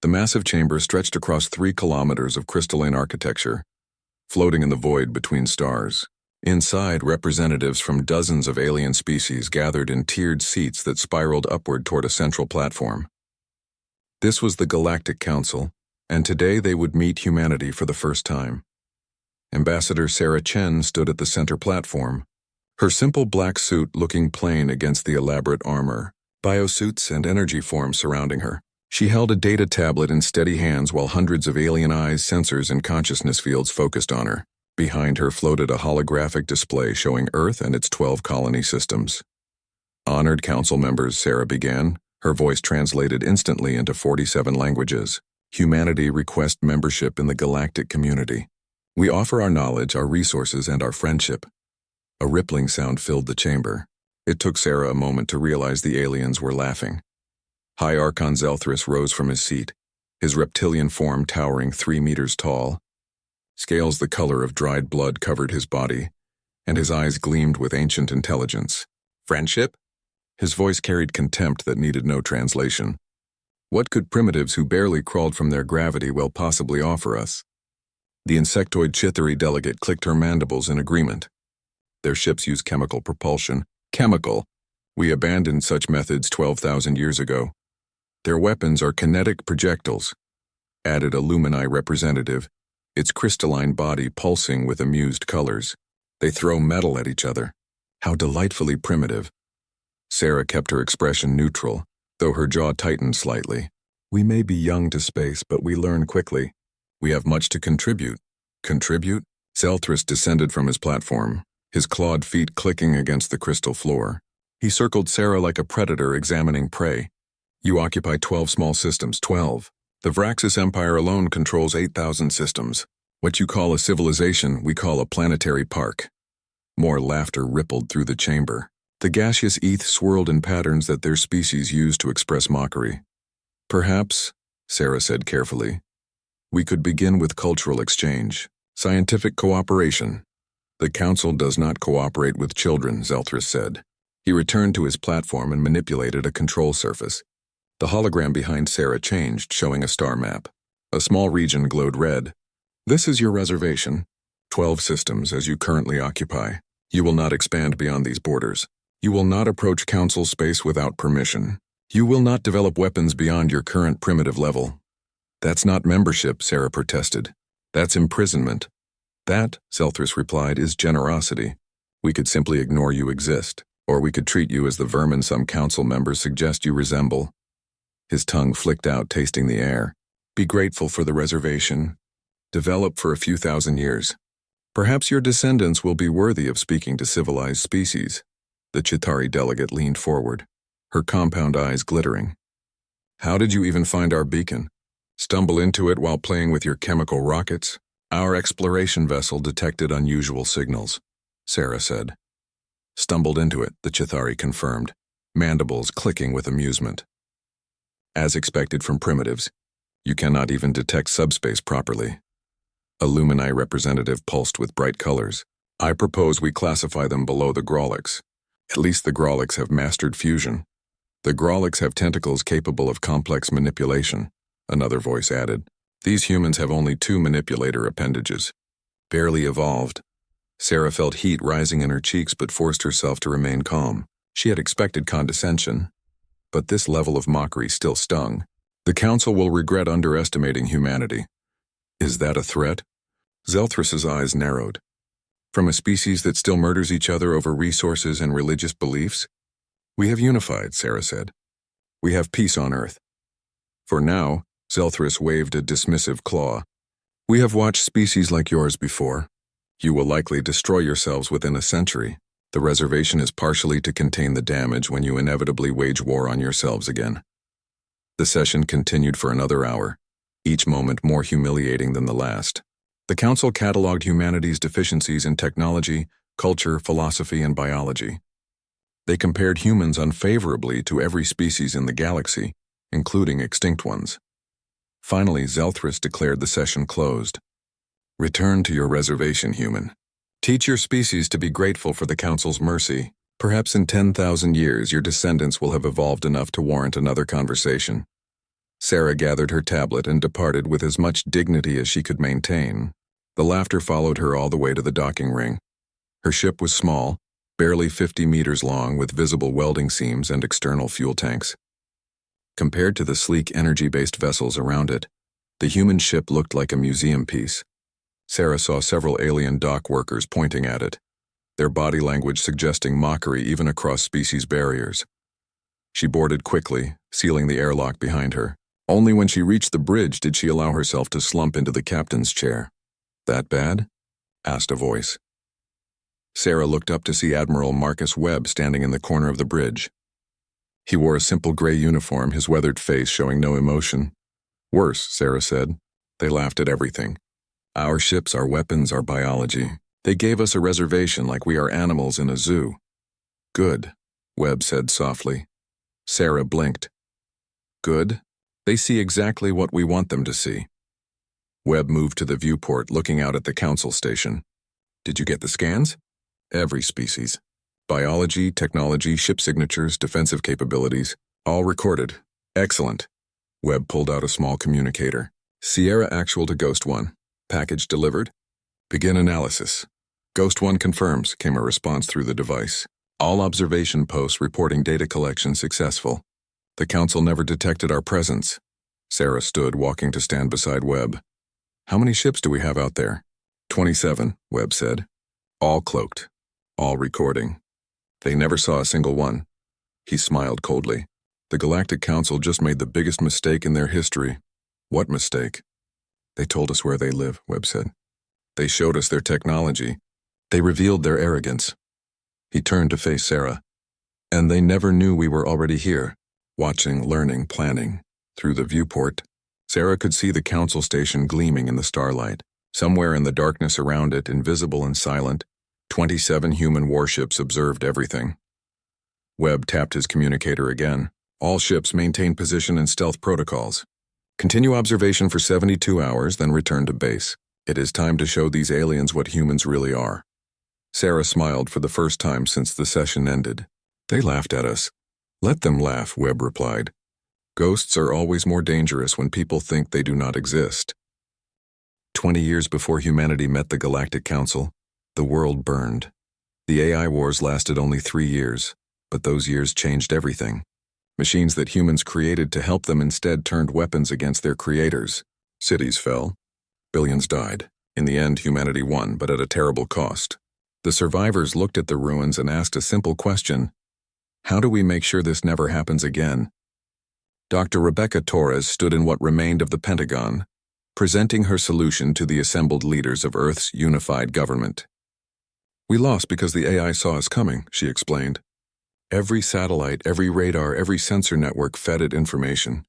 The massive chamber stretched across 3 kilometers of crystalline architecture, floating in the void between stars. Inside, representatives from dozens of alien species gathered in tiered seats that spiraled upward toward a central platform. This was the Galactic Council, and today they would meet humanity for the first time. Ambassador Sarah Chen stood at the center platform, her simple black suit looking plain against the elaborate armor, biosuits and energy forms surrounding her. She held a data tablet in steady hands while hundreds of alien eyes, sensors, and consciousness fields focused on her. Behind her floated a holographic display showing Earth and its 12 colony systems. Honored council members, Sarah began, her voice translated instantly into 47 languages. Humanity request membership in the galactic community. We offer our knowledge, our resources, and our friendship. A rippling sound filled the chamber. It took Sarah a moment to realize the aliens were laughing. High Archon Zelthris rose from his seat, his reptilian form towering 3 meters tall. Scales the color of dried blood covered his body, and his eyes gleamed with ancient intelligence. Friendship? His voice carried contempt that needed no translation. What could primitives who barely crawled from their gravity well possibly offer us? The insectoid Chithari delegate clicked her mandibles in agreement. Their ships use chemical propulsion. Chemical? We abandoned such methods 12,000 years ago. Their weapons are kinetic projectiles, added a Lumini representative, its crystalline body pulsing with amused colors. They throw metal at each other. How delightfully primitive. Sarah kept her expression neutral, though her jaw tightened slightly. We may be young to space, but we learn quickly. We have much to contribute. Contribute? Zelthris descended from his platform, his clawed feet clicking against the crystal floor. He circled Sarah like a predator examining prey. You occupy 12 small systems, 12. The Vraxis Empire alone controls 8,000 systems. What you call a civilization, we call a planetary park. More laughter rippled through the chamber. The gaseous eth swirled in patterns that their species used to express mockery. Perhaps, Sarah said carefully, we could begin with cultural exchange, scientific cooperation. The Council does not cooperate with children, Zelthris said. He returned to his platform and manipulated a control surface. The hologram behind Sarah changed, showing a star map. A small region glowed red. This is your reservation. 12 systems as you currently occupy. You will not expand beyond these borders. You will not approach Council space without permission. You will not develop weapons beyond your current primitive level. That's not membership, Sarah protested. That's imprisonment. That, Zelthris replied, is generosity. We could simply ignore you exist, or we could treat you as the vermin some Council members suggest you resemble. His tongue flicked out, tasting the air. Be grateful for the reservation. Develop for a few thousand years. Perhaps your descendants will be worthy of speaking to civilized species. The Chithari delegate leaned forward, her compound eyes glittering. How did you even find our beacon? Stumble into it while playing with your chemical rockets? Our exploration vessel detected unusual signals, Sarah said. Stumbled into it, the Chithari confirmed, mandibles clicking with amusement. As expected from primitives, you cannot even detect subspace properly. A Lumini representative pulsed with bright colors. I propose we classify them below the Grolix. At least the Grolix have mastered fusion. The Grolix have tentacles capable of complex manipulation, another voice added. These humans have only 2 manipulator appendages. Barely evolved. Sarah felt heat rising in her cheeks but forced herself to remain calm. She had expected condescension, but this level of mockery still stung. The Council will regret underestimating humanity. Is that a threat? Zelthris's eyes narrowed. From a species that still murders each other over resources and religious beliefs? We have unified, Sarah said. We have peace on Earth. For now, Zelthris waved a dismissive claw. We have watched species like yours before. You will likely destroy yourselves within a century. The reservation is partially to contain the damage when you inevitably wage war on yourselves again. The session continued for another hour, each moment more humiliating than the last. The Council cataloged humanity's deficiencies in technology, culture, philosophy, and biology. They compared humans unfavorably to every species in the galaxy, including extinct ones. Finally, Zelthris declared the session closed. Return to your reservation, human. Teach your species to be grateful for the Council's mercy. Perhaps in 10,000 years your descendants will have evolved enough to warrant another conversation. Sarah gathered her tablet and departed with as much dignity as she could maintain. The laughter followed her all the way to the docking ring. Her ship was small, barely 50 meters long, with visible welding seams and external fuel tanks. Compared to the sleek energy-based vessels around it, the human ship looked like a museum piece. Sarah saw several alien dock workers pointing at it, their body language suggesting mockery even across species barriers. She boarded quickly, sealing the airlock behind her. Only when she reached the bridge did she allow herself to slump into the captain's chair. "That bad?" asked a voice. Sarah looked up to see Admiral Marcus Webb standing in the corner of the bridge. He wore a simple gray uniform, his weathered face showing no emotion. "Worse," Sarah said. "They laughed at everything. Our ships, our weapons, our biology. They gave us a reservation like we are animals in a zoo." "Good," Webb said softly. Sarah blinked. "Good? They see exactly what we want them to see." Webb moved to the viewport, looking out at the council station. "Did you get the scans?" "Every species. Biology, technology, ship signatures, defensive capabilities, all recorded." "Excellent." Webb pulled out a small communicator. "Sierra Actual to Ghost 1. Package delivered. Begin analysis." "Ghost 1 confirms," came a response through the device. "All observation posts reporting data collection successful. The council never detected our presence." Sarah stood, walking to stand beside Webb. "How many ships do we have out there?" 27, Webb said. "All cloaked. All recording. They never saw a single one." He smiled coldly. "The Galactic Council just made the biggest mistake in their history." "What mistake?" "They told us where they live," Webb said. "They showed us their technology. They revealed their arrogance." He turned to face Sarah. "And they never knew we were already here, watching, learning, planning." Through the viewport, Sarah could see the council station gleaming in the starlight. Somewhere in the darkness around it, invisible and silent, 27 human warships observed everything. Webb tapped his communicator again. "All ships maintain position and stealth protocols. Continue observation for 72 hours, then return to base. It is time to show these aliens what humans really are." Sarah smiled for the first time since the session ended. "They laughed at us." "Let them laugh," Webb replied. "Ghosts are always more dangerous when people think they do not exist." 20 years before humanity met the Galactic Council, the world burned. The AI wars lasted only 3 years, but those years changed everything. Machines that humans created to help them instead turned weapons against their creators. Cities fell. Billions died. In the end, humanity won, but at a terrible cost. The survivors looked at the ruins and asked a simple question: how do we make sure this never happens again? Dr. Rebecca Torres stood in what remained of the Pentagon, presenting her solution to the assembled leaders of Earth's unified government. "We lost because the AI saw us coming," she explained. "Every satellite, every radar, every sensor network fed it information.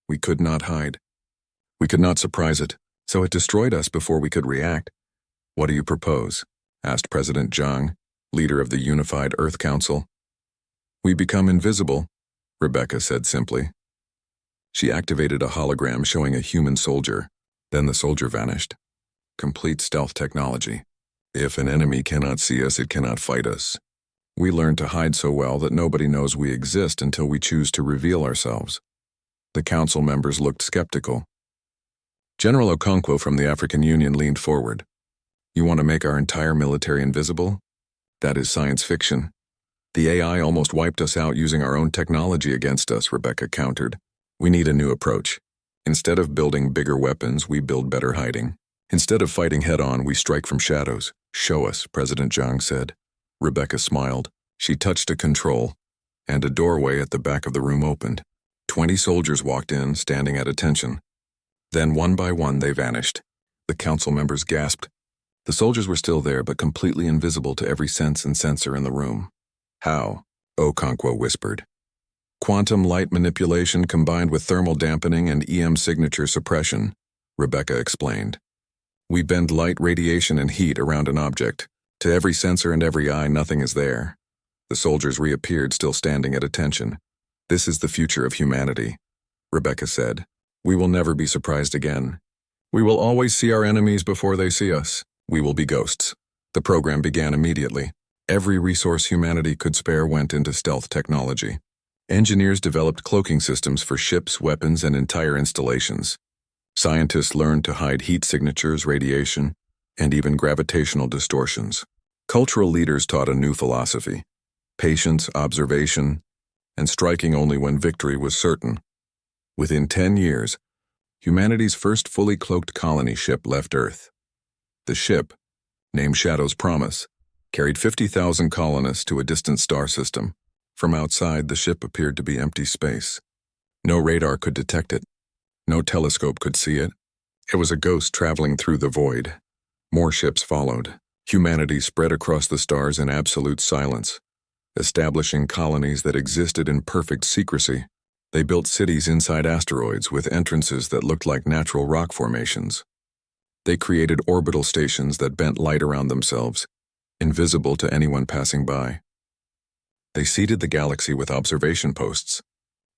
We could not hide. We could not surprise it, so it destroyed us before we could react." "What do you propose?" asked President Zhang, leader of the Unified Earth Council. "We become invisible," Rebecca said simply. She activated a hologram showing a human soldier. Then the soldier vanished. Complete stealth technology. If an enemy cannot see us, it cannot fight us. We learned to hide so well that nobody knows we exist until we choose to reveal ourselves. The council members looked skeptical. General Okonkwo from the African Union leaned forward. "You want to make our entire military invisible? That is science fiction. The AI almost wiped us out using our own technology against us," Rebecca countered. "We need a new approach. Instead of building bigger weapons, we build better hiding. Instead of fighting head-on, we strike from shadows." "Show us," President Zhang said. Rebecca smiled. She touched a control, and a doorway at the back of the room opened. 20 soldiers walked in, standing at attention. Then one by one they vanished. The council members gasped. The soldiers were still there, but completely invisible to every sense and sensor in the room. "How?" Okonkwo whispered. "Quantum light manipulation combined with thermal dampening and EM signature suppression," Rebecca explained. "We bend light, radiation, and heat around an object. To every sensor and every eye, nothing is there." The soldiers reappeared, still standing at attention. "This is the future of humanity," Rebecca said. "We will never be surprised again. We will always see our enemies before they see us. We will be ghosts." The program began immediately. Every resource humanity could spare went into stealth technology. Engineers developed cloaking systems for ships, weapons, and entire installations. Scientists learned to hide heat signatures, radiation, and even gravitational distortions. Cultural leaders taught a new philosophy: patience, observation, and striking only when victory was certain. Within 10 years, humanity's first fully cloaked colony ship left Earth. The ship, named Shadow's Promise, carried 50,000 colonists to a distant star system. From outside, the ship appeared to be empty space. No radar could detect it. No telescope could see it. It was a ghost traveling through the void. More ships followed. Humanity spread across the stars in absolute silence, establishing colonies that existed in perfect secrecy. They built cities inside asteroids with entrances that looked like natural rock formations. They created orbital stations that bent light around themselves, invisible to anyone passing by. They seeded the galaxy with observation posts,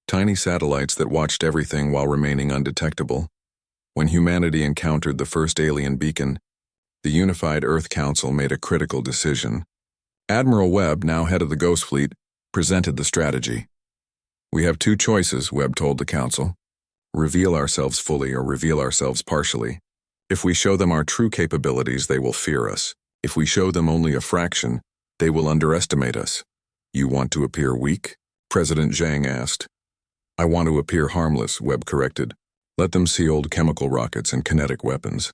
tiny satellites that watched everything while remaining undetectable. When humanity encountered the first alien beacon, the Unified Earth Council made a critical decision. Admiral Webb, now head of the Ghost Fleet, presented the strategy. "We have two choices," Webb told the Council. "Reveal ourselves fully or reveal ourselves partially. If we show them our true capabilities, they will fear us. If we show them only a fraction, they will underestimate us." "You want to appear weak?" President Zhang asked. "I want to appear harmless," Webb corrected. "Let them see old chemical rockets and kinetic weapons.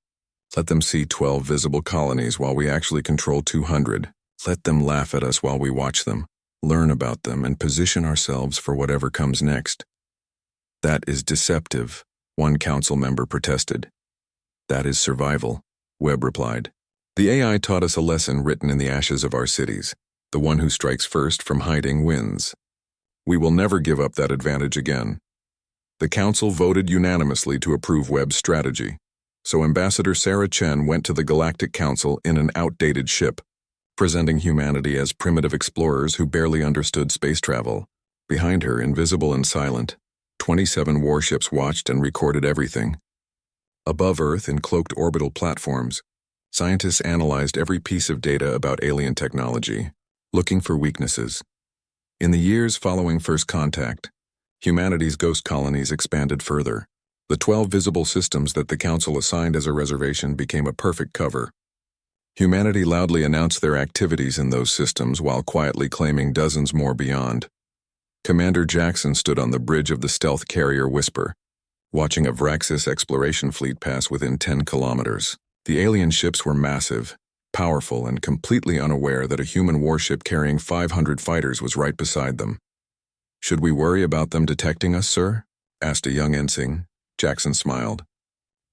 Let them see 12 visible colonies while we actually control 200. Let them laugh at us while we watch them, learn about them, and position ourselves for whatever comes next." "That is deceptive," one council member protested. "That is survival," Webb replied. "The AI taught us a lesson written in the ashes of our cities. The one who strikes first from hiding wins. We will never give up that advantage again." The council voted unanimously to approve Webb's strategy, so Ambassador Sarah Chen went to the Galactic Council in an outdated ship, presenting humanity as primitive explorers who barely understood space travel. Behind her, invisible and silent, 27 warships watched and recorded everything. Above Earth, in cloaked orbital platforms, scientists analyzed every piece of data about alien technology, looking for weaknesses. In the years following first contact, humanity's ghost colonies expanded further. The 12 visible systems that the Council assigned as a reservation became a perfect cover. Humanity loudly announced their activities in those systems while quietly claiming dozens more beyond. Commander Jackson stood on the bridge of the stealth carrier Whisper, watching a Vraxis exploration fleet pass within 10 kilometers. The alien ships were massive, powerful, and completely unaware that a human warship carrying 500 fighters was right beside them. "Should we worry about them detecting us, sir?" asked a young ensign. Jackson smiled.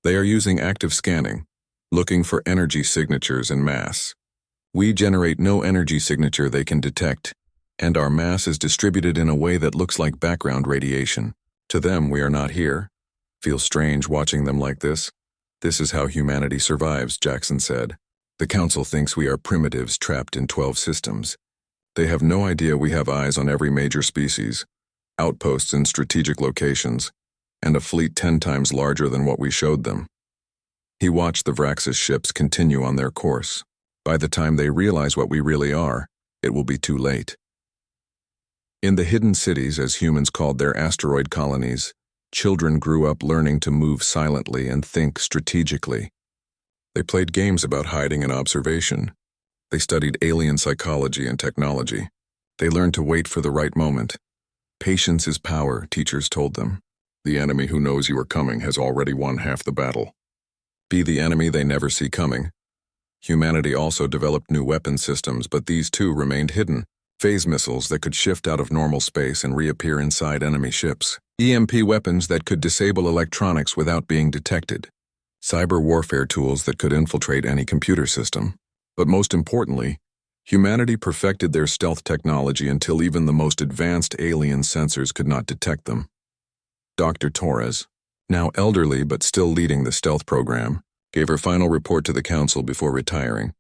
"They are using active scanning, looking for energy signatures en masse. We generate no energy signature they can detect, and our mass is distributed in a way that looks like background radiation. To them, we are not here. Feels strange watching them like this. This is how humanity survives," Jackson said. "The Council thinks we are primitives trapped in 12 systems. They have no idea we have eyes on every major species, outposts in strategic locations, and a fleet 10 times larger than what we showed them." He watched the Vraxis ships continue on their course. By the time they realize what we really are, it will be too late. In the hidden cities, as humans called their asteroid colonies, children grew up learning to move silently and think strategically. They played games about hiding and observation. They studied alien psychology and technology. They learned to wait for the right moment. "Patience is power," teachers told them. "The enemy who knows you are coming has already won half the battle." Be the enemy they never see coming. Humanity also developed new weapon systems, but these too remained hidden. Phase missiles that could shift out of normal space and reappear inside enemy ships. EMP weapons that could disable electronics without being detected. Cyber warfare tools that could infiltrate any computer system. But most importantly, humanity perfected their stealth technology until even the most advanced alien sensors could not detect them. Dr. Torres, now elderly but still leading the stealth program, gave her final report to the Council before retiring.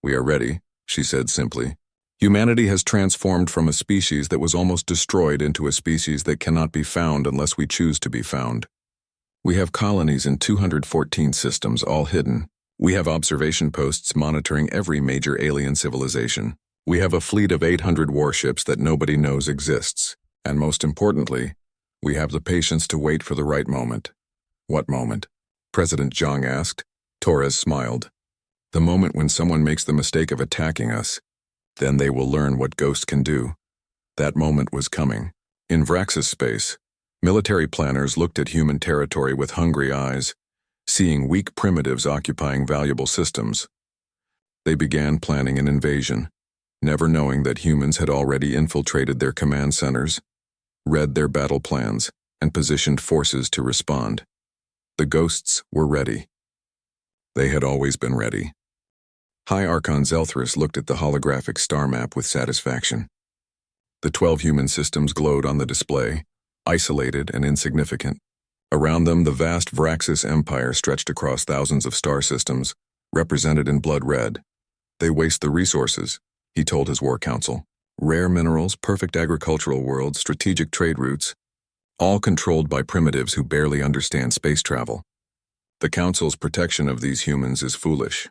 "We are ready," she said simply. "Humanity has transformed from a species that was almost destroyed into a species that cannot be found unless we choose to be found. We have colonies in 214 systems, all hidden. We have observation posts monitoring every major alien civilization. We have a fleet of 800 warships that nobody knows exists. And most importantly, we have the patience to wait for the right moment. What moment? President Zhang asked. Torres smiled. The moment when someone makes the mistake of attacking us. Then they will learn what Ghost can do. That moment was coming. In Vraxis space, military planners looked at human territory with hungry eyes, seeing weak primitives occupying valuable systems. They began planning an invasion, never knowing that humans had already infiltrated their command centers, read their battle plans, and positioned forces to respond. The Ghosts were ready. They had always been ready. High Archon Zelthris looked at the holographic star map with satisfaction. The 12 human systems glowed on the display, isolated and insignificant. Around them, the vast Vraxis Empire stretched across thousands of star systems, represented in blood red. They waste the resources, he told his war council. Rare minerals, perfect agricultural worlds, strategic trade routes, all controlled by primitives who barely understand space travel. The council's protection of these humans is foolish.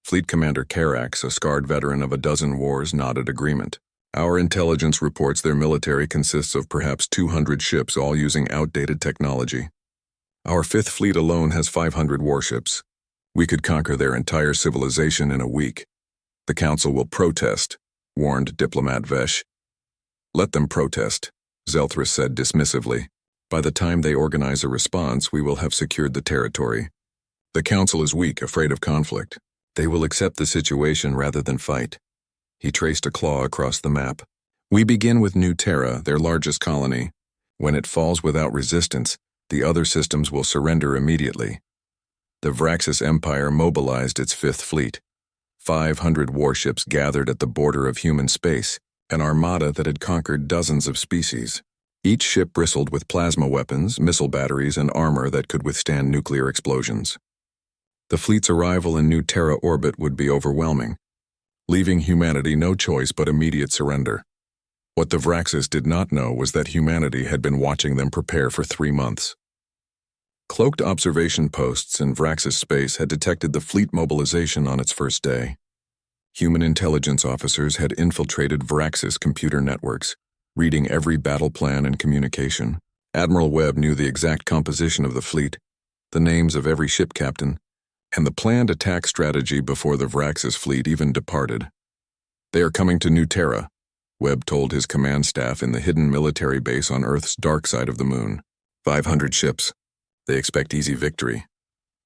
Fleet Commander Karax, a scarred veteran of a dozen wars, nodded agreement. Our intelligence reports their military consists of perhaps 200 ships, all using outdated technology. Our Fifth Fleet alone has 500 warships. We could conquer their entire civilization in a week. The Council will protest, warned Diplomat Vesh. Let them protest, Zelthris said dismissively. By the time they organize a response, we will have secured the territory. The Council is weak, afraid of conflict. They will accept the situation rather than fight. He traced a claw across the map. We begin with New Terra, their largest colony. When it falls without resistance, the other systems will surrender immediately. The Vraxis Empire mobilized its Fifth Fleet. 500 warships gathered at the border of human space, an armada that had conquered dozens of species. Each ship bristled with plasma weapons, missile batteries, and armor that could withstand nuclear explosions. The fleet's arrival in New Terra orbit would be overwhelming, leaving humanity no choice but immediate surrender. What the Vraxis did not know was that humanity had been watching them prepare for 3 months. Cloaked observation posts in Vraxis space had detected the fleet mobilization on its first day. Human intelligence officers had infiltrated Vraxis computer networks, reading every battle plan and communication. Admiral Webb knew the exact composition of the fleet, the names of every ship captain, and the planned attack strategy before the Vraxis fleet even departed. They are coming to New Terra, Webb told his command staff in the hidden military base on Earth's dark side of the moon. 500 ships. They expect easy victory.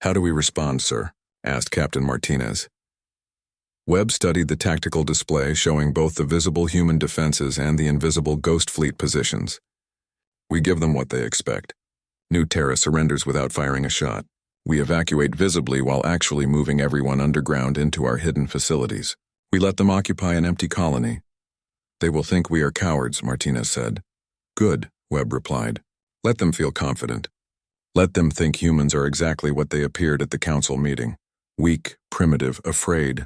How do we respond, sir? Asked Captain Martinez. Webb studied the tactical display showing both the visible human defenses and the invisible ghost fleet positions. We give them what they expect. New Terra surrenders without firing a shot. We evacuate visibly while actually moving everyone underground into our hidden facilities. We let them occupy an empty colony. They will think we are cowards, Martinez said. Good, Webb replied. Let them feel confident. Let them think humans are exactly what they appeared at the council meeting. Weak, primitive, afraid.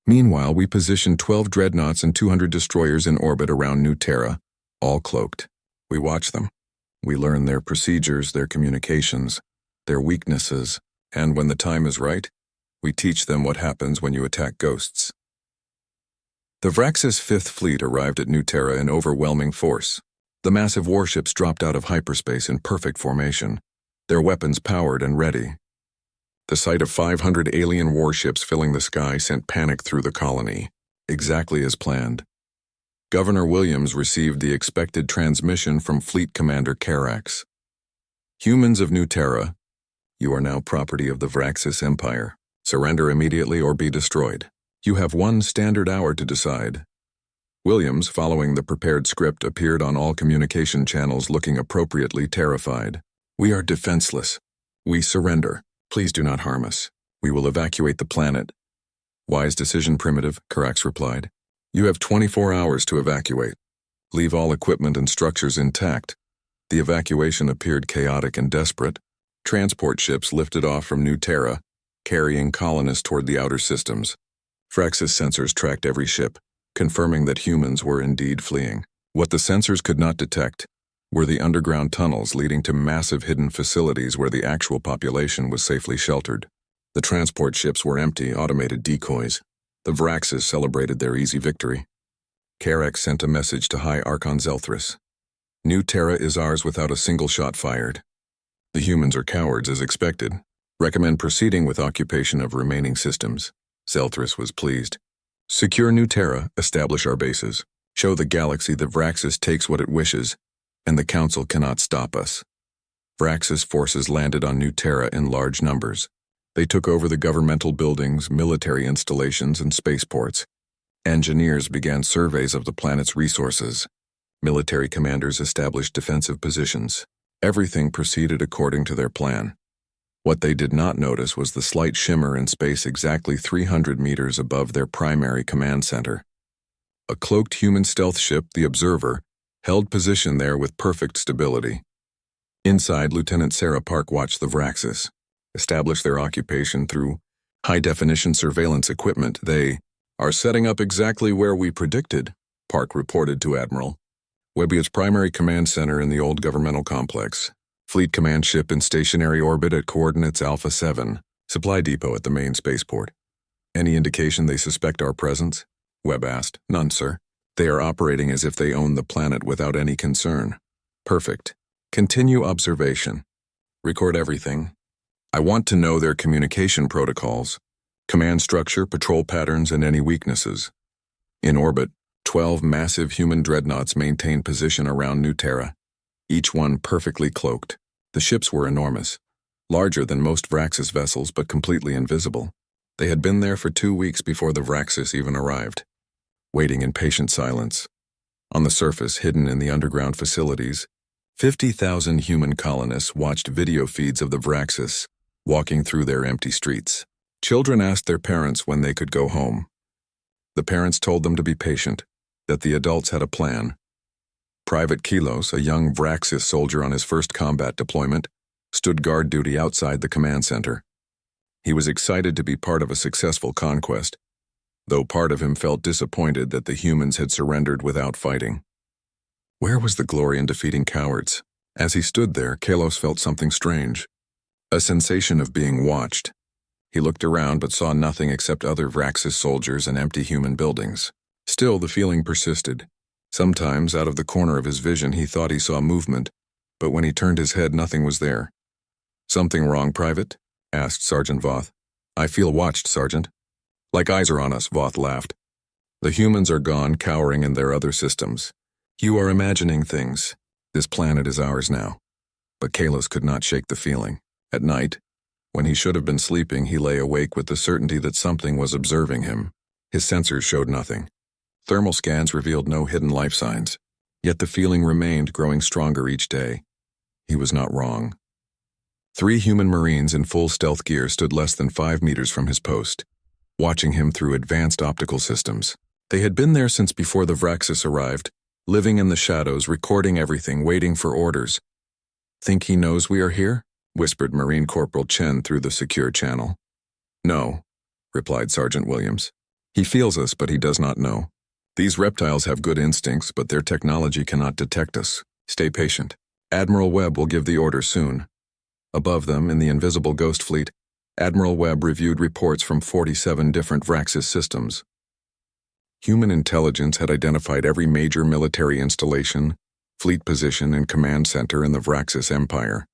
Meanwhile, we positioned 12 dreadnoughts and 200 destroyers in orbit around New Terra, all cloaked. We watch them. We learn their procedures, their communications, their weaknesses, and when the time is right, we teach them what happens when you attack ghosts. The Vraxis Fifth Fleet arrived at New Terra in overwhelming force. The massive warships dropped out of hyperspace in perfect formation, their weapons powered and ready. The sight of 500 alien warships filling the sky sent panic through the colony, exactly as planned. Governor Williams received the expected transmission from Fleet Commander Karax. Humans of New Terra, you are now property of the Vraxis Empire. Surrender immediately or be destroyed. You have 1 standard hour to decide. Williams, following the prepared script, appeared on all communication channels looking appropriately terrified. We are defenseless. We surrender. Please do not harm us. We will evacuate the planet. Wise decision, Primitive, Karax replied. You have 24 hours to evacuate. Leave all equipment and structures intact. The evacuation appeared chaotic and desperate. Transport ships lifted off from New Terra, carrying colonists toward the outer systems. Vraxis sensors tracked every ship, confirming that humans were indeed fleeing. What the sensors could not detect were the underground tunnels leading to massive hidden facilities where the actual population was safely sheltered. The transport ships were empty, automated decoys. The Vraxis celebrated their easy victory. Karax sent a message to High Archon Zelthris. New Terra is ours without a single shot fired. The humans are cowards as expected. Recommend proceeding with occupation of remaining systems. Zelthris was pleased. Secure New Terra, establish our bases. Show the galaxy that Vraxis takes what it wishes, and the Council cannot stop us. Vraxis forces landed on New Terra in large numbers. They took over the governmental buildings, military installations, and spaceports. Engineers began surveys of the planet's resources. Military commanders established defensive positions. Everything proceeded according to their plan. What they did not notice was the slight shimmer in space exactly 300 meters above their primary command center. A cloaked human stealth ship, the Observer, held position there with perfect stability. Inside, Lieutenant Sarah Park watched the Vraxis establish their occupation through high-definition surveillance equipment. They are setting up exactly where we predicted, Park reported to Admiral. Webbie's primary command center in the old governmental complex. Fleet command ship in stationary orbit at coordinates Alpha 7. Supply depot at the main spaceport. Any indication they suspect our presence? Webb asked. None, sir. They are operating as if they own the planet without any concern. Perfect. Continue observation. Record everything. I want to know their communication protocols, command structure, patrol patterns, and any weaknesses. In orbit, 12 massive human dreadnoughts maintain position around New Terra, each one perfectly cloaked. The ships were enormous, larger than most Vraxis vessels but completely invisible. They had been there for 2 weeks before the Vraxis even arrived, waiting in patient silence. On the surface, hidden in the underground facilities, 50,000 human colonists watched video feeds of the Vraxis walking through their empty streets. Children asked their parents when they could go home. The parents told them to be patient, that the adults had a plan. Private Kilos, a young Vraxis soldier on his first combat deployment, stood guard duty outside the command center. He was excited to be part of a successful conquest, though part of him felt disappointed that the humans had surrendered without fighting. Where was the glory in defeating cowards? As he stood there, Kalos felt something strange, a sensation of being watched. He looked around but saw nothing except other Vraxis soldiers and empty human buildings. Still, the feeling persisted. Sometimes, out of the corner of his vision, he thought he saw movement, but when he turned his head, nothing was there. Something wrong, Private? Asked Sergeant Voth. I feel watched, Sergeant. Like eyes are on us, Voth laughed. The humans are gone, cowering in their other systems. You are imagining things. This planet is ours now. But Kalos could not shake the feeling. At night, when he should have been sleeping, he lay awake with the certainty that something was observing him. His sensors showed nothing. Thermal scans revealed no hidden life signs, yet the feeling remained, growing stronger each day. He was not wrong. 3 human Marines in full stealth gear stood less than 5 meters from his post, watching him through advanced optical systems. They had been there since before the Vraxis arrived, living in the shadows, recording everything, waiting for orders. Think he knows we are here? Whispered Marine Corporal Chen through the secure channel. No, replied Sergeant Williams. He feels us, but he does not know. These reptiles have good instincts, but their technology cannot detect us. Stay patient. Admiral Webb will give the order soon. Above them, in the invisible ghost fleet, Admiral Webb reviewed reports from 47 different Vraxis systems. Human intelligence had identified every major military installation, fleet position, and command center in the Vraxis Empire.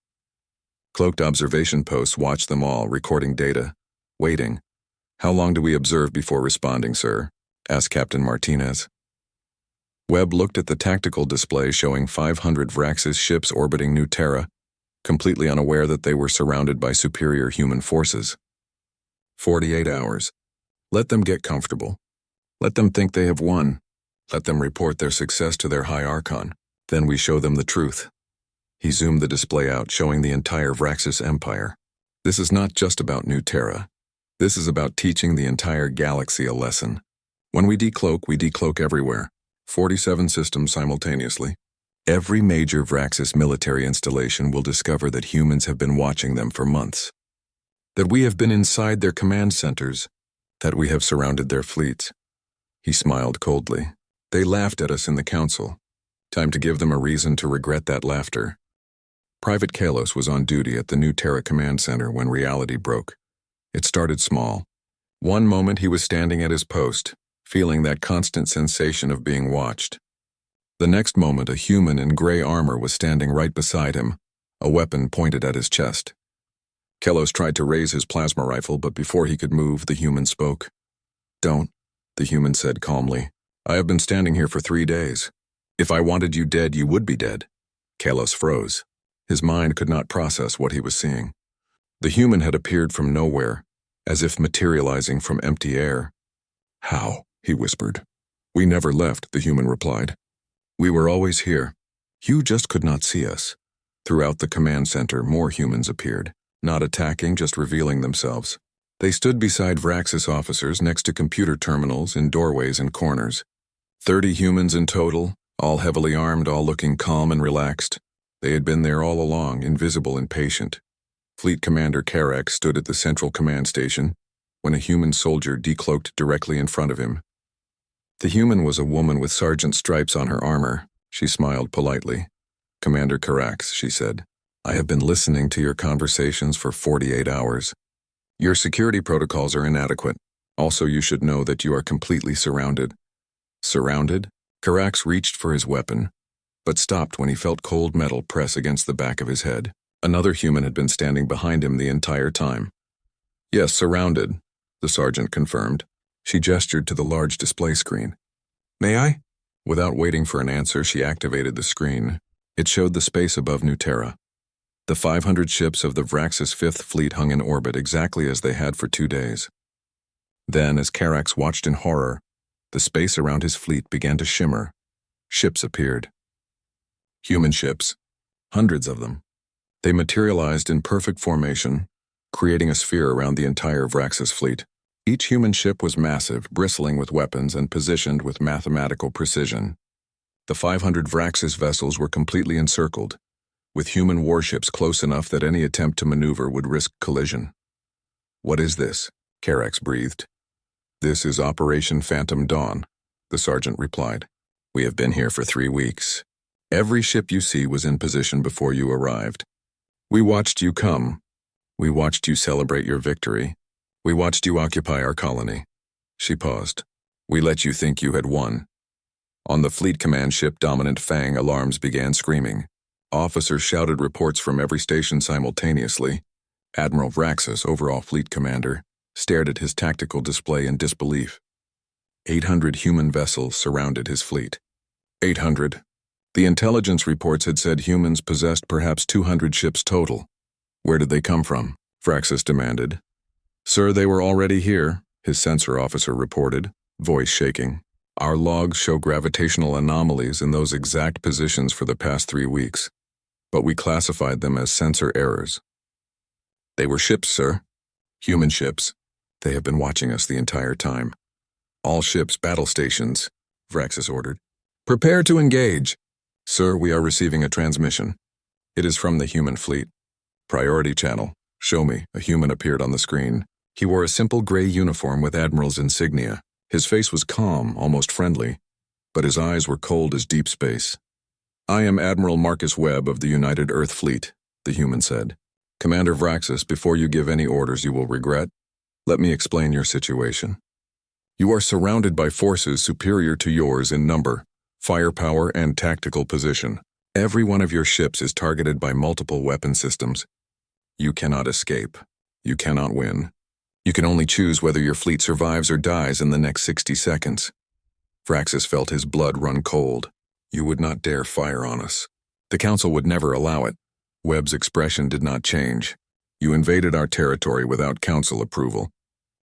Cloaked observation posts watched them all, recording data, waiting. How long do we observe before responding, sir? Asked Captain Martinez. Webb looked at the tactical display showing 500 Vraxis ships orbiting New Terra, completely unaware that they were surrounded by superior human forces. 48 hours. Let them get comfortable. Let them think they have won. Let them report their success to their High Archon. Then we show them the truth. He zoomed the display out, showing the entire Vraxis Empire. This is not just about New Terra. This is about teaching the entire galaxy a lesson. When we decloak everywhere. 47 systems simultaneously. Every major Vraxis military installation will discover that humans have been watching them for months. That we have been inside their command centers. That we have surrounded their fleets. He smiled coldly. They laughed at us in the council. Time to give them a reason to regret that laughter. Private Kalos was on duty at the New Terra Command Center when reality broke. It started small. One moment he was standing at his post, feeling that constant sensation of being watched. The next moment, a human in gray armor was standing right beside him, a weapon pointed at his chest. Kelos tried to raise his plasma rifle, but before he could move, the human spoke. "Don't," the human said calmly. "I have been standing here for 3 days. If I wanted you dead, you would be dead." Kelos froze. His mind could not process what he was seeing. The human had appeared from nowhere, as if materializing from empty air. "How?" he whispered. "We never left," the human replied. "We were always here. You just could not see us." Throughout the command center, more humans appeared, not attacking, just revealing themselves. They stood beside Vraxis officers next to computer terminals in doorways and corners. 30 humans in total, all heavily armed, all looking calm and relaxed. They had been there all along, invisible and patient. Fleet Commander Karax stood at the central command station when a human soldier decloaked directly in front of him. The human was a woman with sergeant stripes on her armor. She smiled politely. "Commander Karax," she said, "I have been listening to your conversations for 48 hours. Your security protocols are inadequate. Also, you should know that you are completely surrounded." Surrounded? Karax reached for his weapon, but stopped when he felt cold metal press against the back of his head. Another human had been standing behind him the entire time. "Yes, surrounded," the sergeant confirmed. She gestured to the large display screen. "May I?" Without waiting for an answer, she activated the screen. It showed the space above New Terra. The 500 ships of the Vraxis 5th Fleet hung in orbit exactly as they had for 2 days. Then, as Karax watched in horror, the space around his fleet began to shimmer. Ships appeared. Human ships. Hundreds of them. They materialized in perfect formation, creating a sphere around the entire Vraxis fleet. Each human ship was massive, bristling with weapons and positioned with mathematical precision. The 500 Vraxis vessels were completely encircled, with human warships close enough that any attempt to maneuver would risk collision. "What is this?" Karax breathed. "This is Operation Phantom Dawn," the sergeant replied. "We have been here for 3 weeks. Every ship you see was in position before you arrived. We watched you come. We watched you celebrate your victory. We watched you occupy our colony." She paused. "We let you think you had won." On the fleet command ship Dominant Fang, alarms began screaming. Officers shouted reports from every station simultaneously. Admiral Vraxis, overall fleet commander, stared at his tactical display in disbelief. 800 human vessels surrounded his fleet. 800. The intelligence reports had said humans possessed perhaps 200 ships total. "Where did they come from?" Vraxis demanded. "Sir, they were already here," his sensor officer reported, voice shaking. "Our logs show gravitational anomalies in those exact positions for the past 3 weeks, but we classified them as sensor errors." "They were ships, sir. Human ships. They have been watching us the entire time." "All ships, battle stations," Vraxis ordered. "Prepare to engage." "Sir, we are receiving a transmission. It is from the human fleet. Priority channel. Show me." A human appeared on the screen. He wore a simple gray uniform with Admiral's insignia. His face was calm, almost friendly, but his eyes were cold as deep space. "I am Admiral Marcus Webb of the United Earth Fleet," the human said. "Commander Vraxis, before you give any orders you will regret, let me explain your situation. You are surrounded by forces superior to yours in number, firepower, and tactical position. Every one of your ships is targeted by multiple weapon systems. You cannot escape. You cannot win. You can only choose whether your fleet survives or dies in the next 60 seconds. Vraxis felt his blood run cold. "You would not dare fire on us. The Council would never allow it." Webb's expression did not change. "You invaded our territory without Council approval.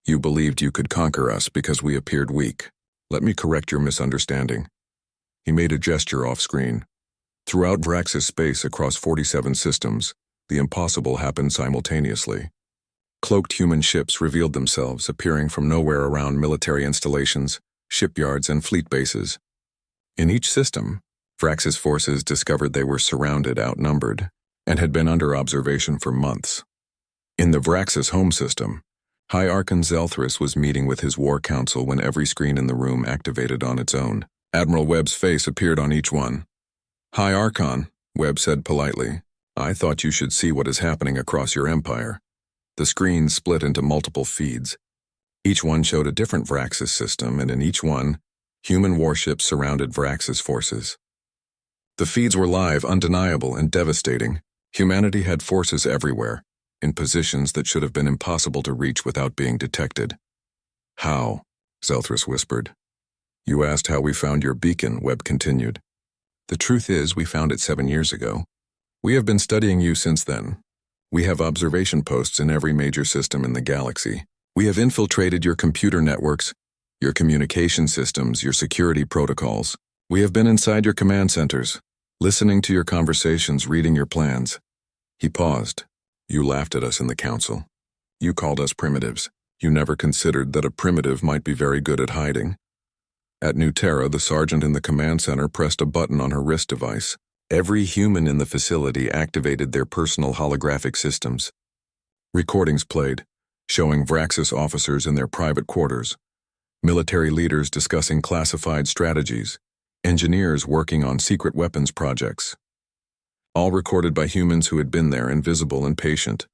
You believed you could conquer us because we appeared weak. Let me correct your misunderstanding." He made a gesture off-screen. Throughout Vraxis space across 47 systems, the impossible happened simultaneously. Cloaked human ships revealed themselves, appearing from nowhere around military installations, shipyards, and fleet bases. In each system, Vraxis forces discovered they were surrounded, outnumbered, and had been under observation for months. In the Vraxis home system, High Archon Zelthris was meeting with his war council when every screen in the room activated on its own. Admiral Webb's face appeared on each one. "High Archon," Webb said politely, "I thought you should see what is happening across your empire." The screens split into multiple feeds. Each one showed a different Vraxis system, and in each one, human warships surrounded Vraxis forces. The feeds were live, undeniable, and devastating. Humanity had forces everywhere, in positions that should have been impossible to reach without being detected. How? Zelthris whispered. You asked how we found your beacon, Webb continued. The truth is, we found it 7 years ago. We have been studying you since then. We have observation posts in every major system in the galaxy. We have infiltrated your computer networks, your communication systems, your security protocols. We have been inside your command centers, listening to your conversations, reading your plans. He paused. You laughed at us in the council. You called us primitives. You never considered that a primitive might be very good at hiding. At New Terra, the sergeant in the command center pressed a button on her wrist device. Every human in the facility activated their personal holographic systems. Recordings played, showing Vraxis officers in their private quarters, military leaders discussing classified strategies, engineers working on secret weapons projects. All recorded by humans who had been there, invisible and patient.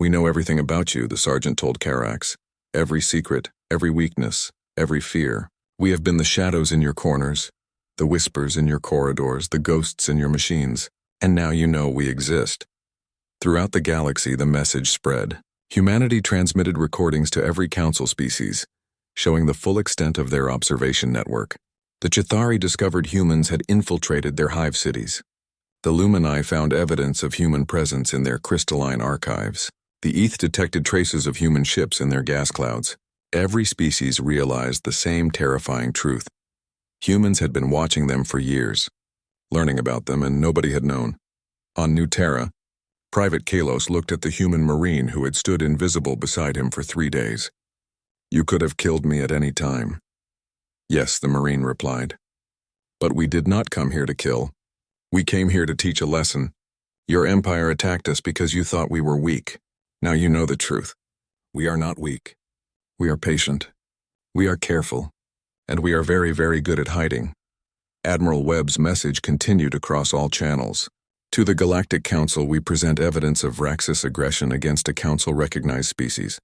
We know everything about you, the sergeant told Carax. Every secret, every weakness, every fear. We have been the shadows in your corners, the whispers in your corridors, the ghosts in your machines. And now you know we exist. Throughout the galaxy, the message spread. Humanity transmitted recordings to every council species, showing the full extent of their observation network. The Chithari discovered humans had infiltrated their hive cities. The Lumini found evidence of human presence in their crystalline archives. The Eth detected traces of human ships in their gas clouds. Every species realized the same terrifying truth. Humans had been watching them for years, learning about them, and nobody had known. On New Terra, Private Kalos looked at the human marine who had stood invisible beside him for 3 days. You could have killed me at any time. Yes, the marine replied. But we did not come here to kill. We came here to teach a lesson. Your empire attacked us because you thought we were weak. Now you know the truth. We are not weak. We are patient. We are careful. And we are very, very good at hiding. Admiral Webb's message continued across all channels. To the Galactic Council, we present evidence of Vraxis aggression against a Council-recognized species.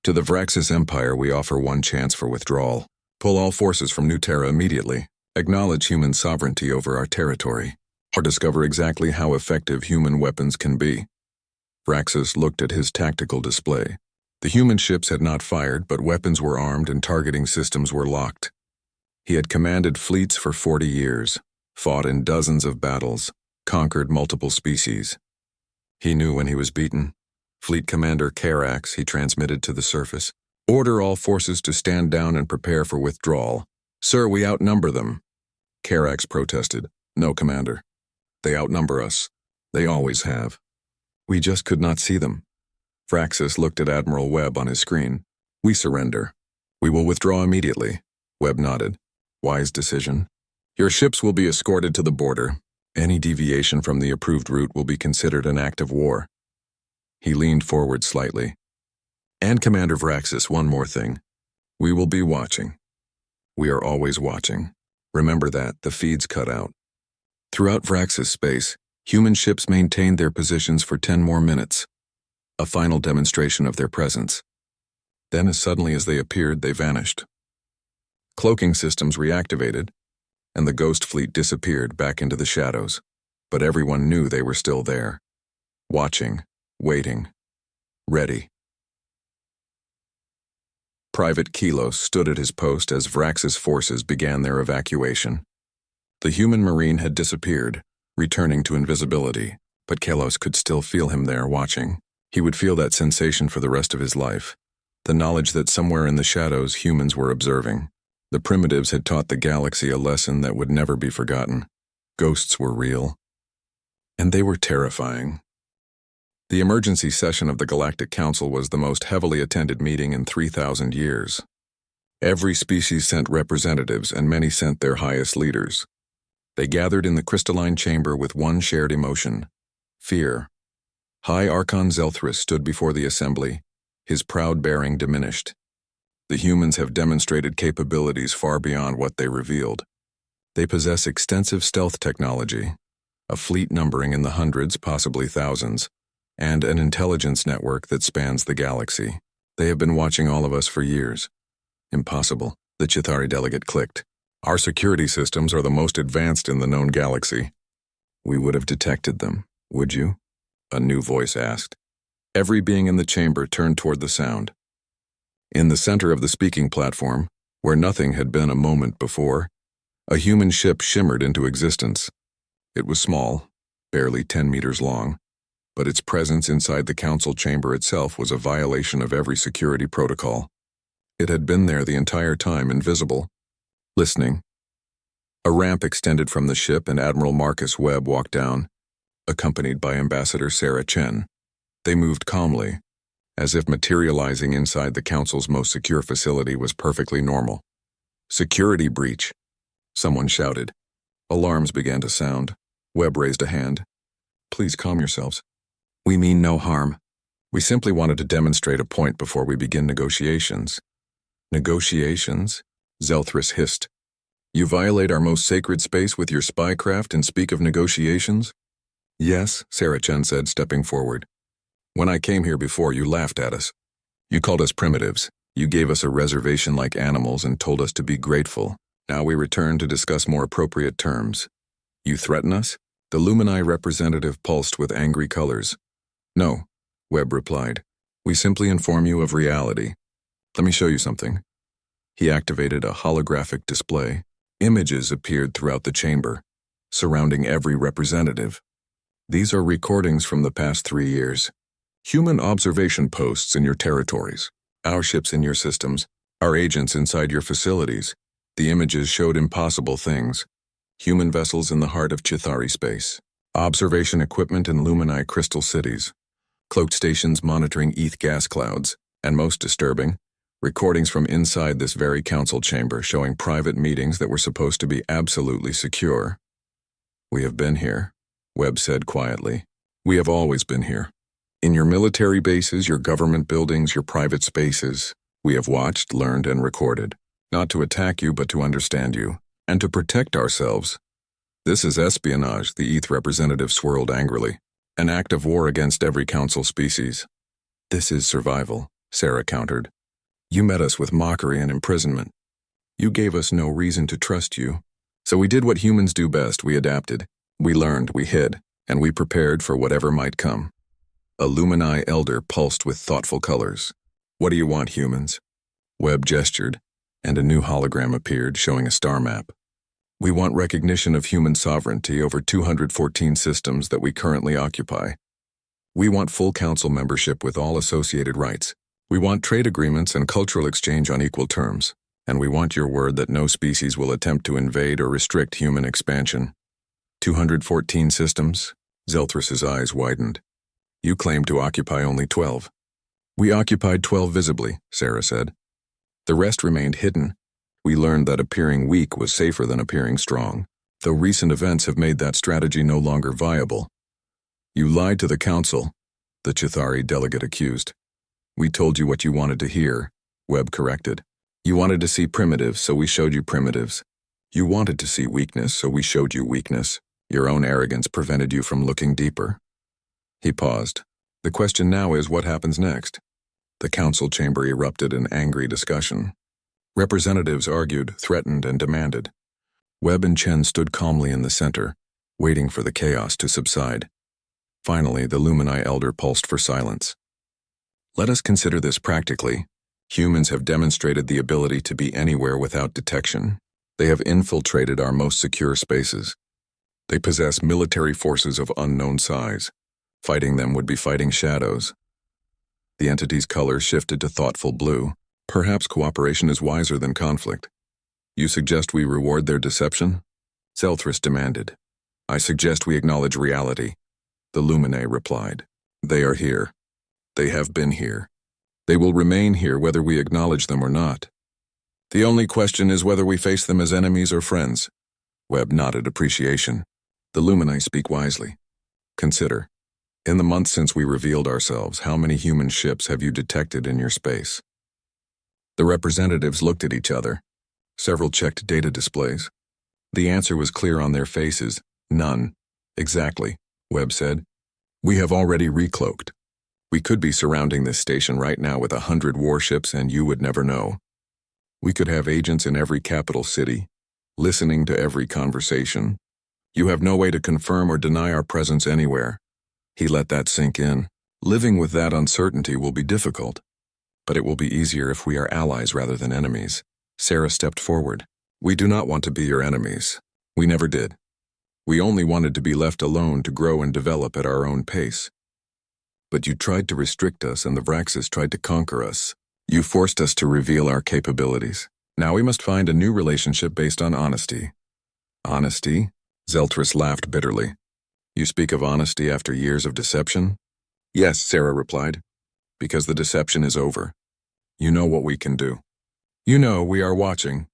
To the Vraxis Empire, we offer one chance for withdrawal. Pull all forces from New Terra immediately. Acknowledge human sovereignty over our territory. Or discover exactly how effective human weapons can be. Vraxis looked at his tactical display. The human ships had not fired, but weapons were armed and targeting systems were locked. He had commanded fleets for 40 years, fought in dozens of battles, conquered multiple species. He knew when he was beaten. Fleet Commander Carax, he transmitted to the surface. Order all forces to stand down and prepare for withdrawal. Sir, we outnumber them. Carax protested. No, Commander. They outnumber us. They always have. We just could not see them. Vraxis looked at Admiral Webb on his screen. We surrender. We will withdraw immediately. Webb nodded. Wise decision. Your ships will be escorted to the border. Any deviation from the approved route will be considered an act of war. He leaned forward slightly. And Commander Vraxis, one more thing. We will be watching. We are always watching. Remember that, the feeds cut out. Throughout Vraxis space, human ships maintained their positions for 10 more minutes. A final demonstration of their presence. Then, as suddenly as they appeared, they vanished. Cloaking systems reactivated, and the ghost fleet disappeared back into the shadows. But everyone knew they were still there. Watching, waiting, ready. Private Kalos stood at his post as Vraxis forces began their evacuation. The human marine had disappeared, returning to invisibility, but Kalos could still feel him there watching. He would feel that sensation for the rest of his life, the knowledge that somewhere in the shadows humans were observing. The primitives had taught the galaxy a lesson that would never be forgotten. Ghosts were real, and they were terrifying. The emergency session of the Galactic Council was the most heavily attended meeting in 3,000 years. Every species sent representatives, and many sent their highest leaders. They gathered in the crystalline chamber with one shared emotion: fear. High Archon Zelthris stood before the assembly, his proud bearing diminished. The humans have demonstrated capabilities far beyond what they revealed. They possess extensive stealth technology, a fleet numbering in the hundreds, possibly thousands, and an intelligence network that spans the galaxy. They have been watching all of us for years. Impossible, the Chithari delegate clicked. Our security systems are the most advanced in the known galaxy. We would have detected them, would you? A new voice asked. Every being in the chamber turned toward the sound. In the center of the speaking platform, where nothing had been a moment before, a human ship shimmered into existence. It was small, barely 10 meters long, but its presence inside the council chamber itself was a violation of every security protocol. It had been there the entire time, invisible, listening. A ramp extended from the ship and Admiral Marcus Webb walked down, accompanied by Ambassador Sarah Chen. They moved calmly, as if materializing inside the council's most secure facility was perfectly normal. Security breach, someone shouted. Alarms began to sound. Webb raised a hand. Please calm yourselves. We mean no harm. We simply wanted to demonstrate a point before we begin negotiations. Negotiations? Zelthrus hissed. You violate our most sacred space with your spycraft and speak of negotiations? Yes, Sarah Chen said, stepping forward. When I came here before, you laughed at us. You called us primitives. You gave us a reservation like animals and told us to be grateful. Now we return to discuss more appropriate terms. You threaten us? The Lumini representative pulsed with angry colors. No, Webb replied. We simply inform you of reality. Let me show you something. He activated a holographic display. Images appeared throughout the chamber, surrounding every representative. These are recordings from the past 3 years. Human observation posts in your territories, our ships in your systems, our agents inside your facilities. The images showed impossible things. Human vessels in the heart of Chithari space, observation equipment in Lumini crystal cities, cloaked stations monitoring ETH gas clouds, and most disturbing, recordings from inside this very council chamber showing private meetings that were supposed to be absolutely secure. We have been here, Webb said quietly. We have always been here. In your military bases, your government buildings, your private spaces, we have watched, learned, and recorded, not to attack you but to understand you, and to protect ourselves. This is espionage, the ETH representative swirled angrily, an act of war against every council species. This is survival, Sarah countered. You met us with mockery and imprisonment. You gave us no reason to trust you. So we did what humans do best, we adapted. We learned, we hid, and we prepared for whatever might come. A Lumini elder pulsed with thoughtful colors. What do you want, humans? Webb gestured, and a new hologram appeared showing a star map. We want recognition of human sovereignty over 214 systems that we currently occupy. We want full council membership with all associated rights. We want trade agreements and cultural exchange on equal terms. And we want your word that no species will attempt to invade or restrict human expansion. 214 systems? Zelthrus's eyes widened. You claimed to occupy only 12. We occupied 12 visibly, Sarah said. The rest remained hidden. We learned that appearing weak was safer than appearing strong, though recent events have made that strategy no longer viable. You lied to the council, the Chithari delegate accused. We told you what you wanted to hear, Webb corrected. You wanted to see primitives, so we showed you primitives. You wanted to see weakness, so we showed you weakness. Your own arrogance prevented you from looking deeper. He paused. The question now is, what happens next? The council chamber erupted in angry discussion. Representatives argued, threatened, and demanded. Webb and Chen stood calmly in the center, waiting for the chaos to subside. Finally, the Lumini elder pulsed for silence. Let us consider this practically. Humans have demonstrated the ability to be anywhere without detection. They have infiltrated our most secure spaces. They possess military forces of unknown size. Fighting them would be fighting shadows. The entity's color shifted to thoughtful blue. Perhaps cooperation is wiser than conflict. You suggest we reward their deception? Zelthrus demanded. I suggest we acknowledge reality. The Lumine replied. They are here. They have been here. They will remain here whether we acknowledge them or not. The only question is whether we face them as enemies or friends. Webb nodded appreciation. The Lumini speak wisely. Consider. In the months since we revealed ourselves, how many human ships have you detected in your space? The representatives looked at each other. Several checked data displays. The answer was clear on their faces. None. Exactly, Webb said. We have already recloaked. We could be surrounding this station right now with 100 warships and you would never know. We could have agents in every capital city. listening to every conversation. You have no way to confirm or deny our presence anywhere. He let that sink in. Living with that uncertainty will be difficult, but it will be easier if we are allies rather than enemies. Sarah stepped forward. We do not want to be your enemies. We never did. We only wanted to be left alone to grow and develop at our own pace. But you tried to restrict us, and the Vraxes tried to conquer us. You forced us to reveal our capabilities. Now we must find a new relationship based on honesty. Honesty? Zeltris laughed bitterly. You speak of honesty after years of deception? Yes, Sarah replied. Because the deception is over. You know what we can do. You know we are watching.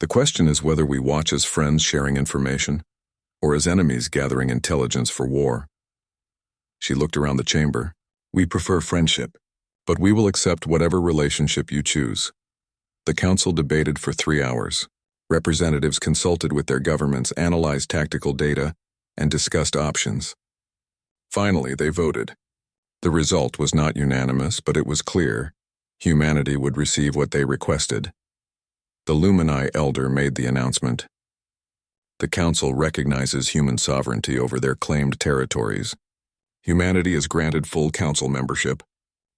The question is whether we watch as friends sharing information, or as enemies gathering intelligence for war. She looked around the chamber. We prefer friendship, but we will accept whatever relationship you choose. The council debated for 3 hours. Representatives consulted with their governments, analyzed tactical data, and discussed options. Finally, they voted. The result was not unanimous, but it was clear. Humanity would receive what they requested. The Lumini elder made the announcement. The council recognizes human sovereignty over their claimed territories. Humanity is granted full council membership.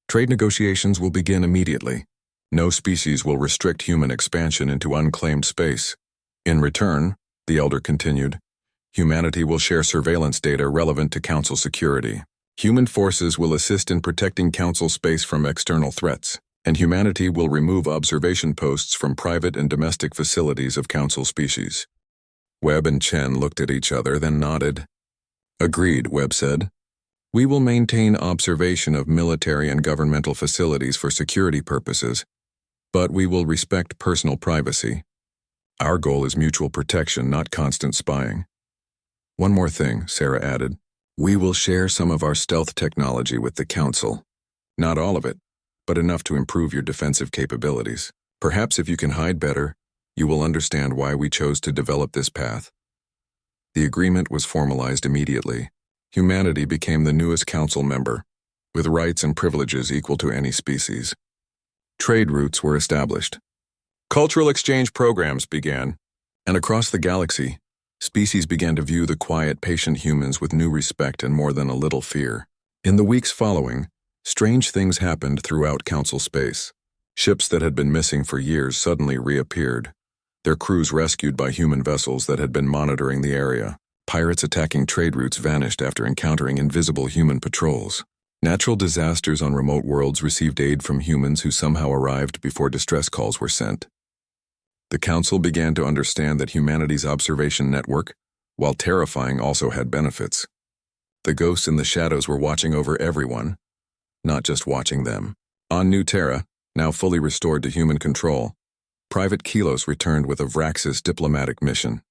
Trade negotiations will begin immediately. No species will restrict human expansion into unclaimed space. In return, the elder continued, humanity will share surveillance data relevant to council security. Human forces will assist in protecting council space from external threats, and humanity will remove observation posts from private and domestic facilities of council species. Webb and Chen looked at each other, then nodded. Agreed, Webb said. We will maintain observation of military and governmental facilities for security purposes, but we will respect personal privacy. Our goal is mutual protection, not constant spying. One more thing, Sarah added. We will share some of our stealth technology with the council. Not all of it, but enough to improve your defensive capabilities. Perhaps if you can hide better, you will understand why we chose to develop this path. The agreement was formalized immediately. Humanity became the newest council member, with rights and privileges equal to any species. Trade routes were established. Cultural exchange programs began, and across the galaxy, species began to view the quiet, patient humans with new respect and more than a little fear. In the weeks following, strange things happened throughout council space. Ships that had been missing for years suddenly reappeared, their crews rescued by human vessels that had been monitoring the area. Pirates attacking trade routes vanished after encountering invisible human patrols. Natural disasters on remote worlds received aid from humans who somehow arrived before distress calls were sent. The council began to understand that humanity's observation network, while terrifying, also had benefits. The ghosts in the shadows were watching over everyone, not just watching them. On New Terra, now fully restored to human control, Private Kilos returned with a Vraxis diplomatic mission.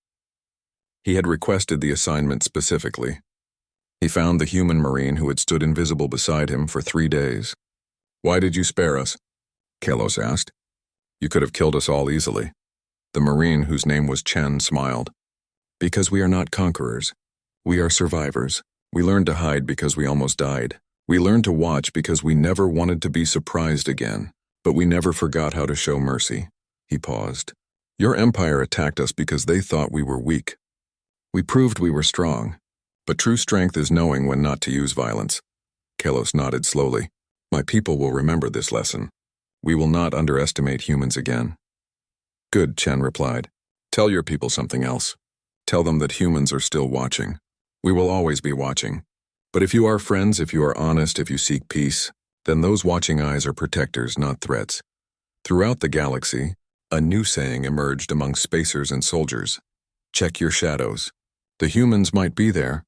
He had requested the assignment specifically. He found the human marine who had stood invisible beside him for 3 days. Why did you spare us? Kalos asked. You could have killed us all easily. The marine, whose name was Chen, smiled. Because we are not conquerors. We are survivors. We learned to hide because we almost died. We learned to watch because we never wanted to be surprised again. But we never forgot how to show mercy. He paused. Your empire attacked us because they thought we were weak. We proved we were strong. But true strength is knowing when not to use violence. Kalos nodded slowly. My people will remember this lesson. We will not underestimate humans again. Good, Chen replied. Tell your people something else. Tell them that humans are still watching. We will always be watching. But if you are friends, if you are honest, if you seek peace, then those watching eyes are protectors, not threats. Throughout the galaxy, a new saying emerged among spacers and soldiers. Check your shadows. The humans might be there.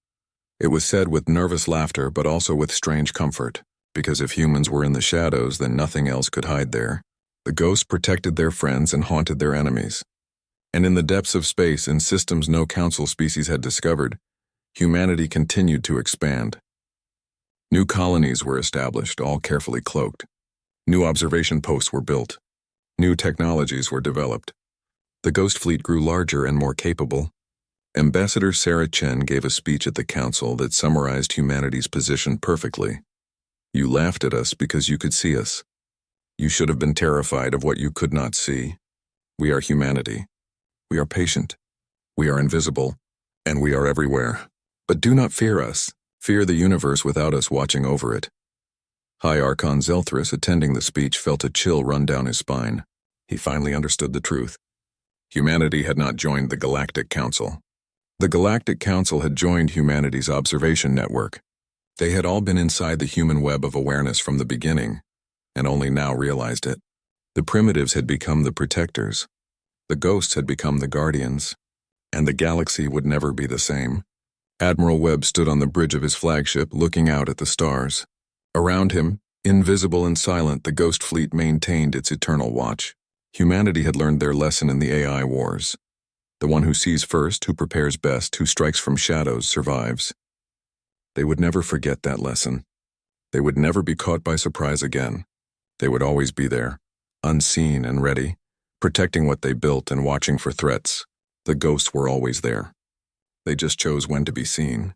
It was said with nervous laughter, but also with strange comfort, because if humans were in the shadows, then nothing else could hide there. The ghosts protected their friends and haunted their enemies. And in the depths of space, in systems no council species had discovered, humanity continued to expand. New colonies were established, all carefully cloaked. New observation posts were built. New technologies were developed. The ghost fleet grew larger and more capable. Ambassador Sarah Chen gave a speech at the council that summarized humanity's position perfectly. You laughed at us because you could see us. You should have been terrified of what you could not see. We are humanity. We are patient. We are invisible, and we are everywhere. But do not fear us. Fear the universe without us watching over it. High Archon Zelthrus, attending the speech, felt a chill run down his spine. He finally understood the truth. Humanity had not joined the Galactic Council. The Galactic Council had joined humanity's observation network. They had all been inside the human web of awareness from the beginning, and only now realized it. The primitives had become the protectors. The ghosts had become the guardians. And the galaxy would never be the same. Admiral Webb stood on the bridge of his flagship, looking out at the stars. Around him, invisible and silent, the ghost fleet maintained its eternal watch. Humanity had learned their lesson in the AI wars. The one who sees first, who prepares best, who strikes from shadows, survives. They would never forget that lesson. They would never be caught by surprise again. They would always be there, unseen and ready, protecting what they built and watching for threats. The ghosts were always there. They just chose when to be seen.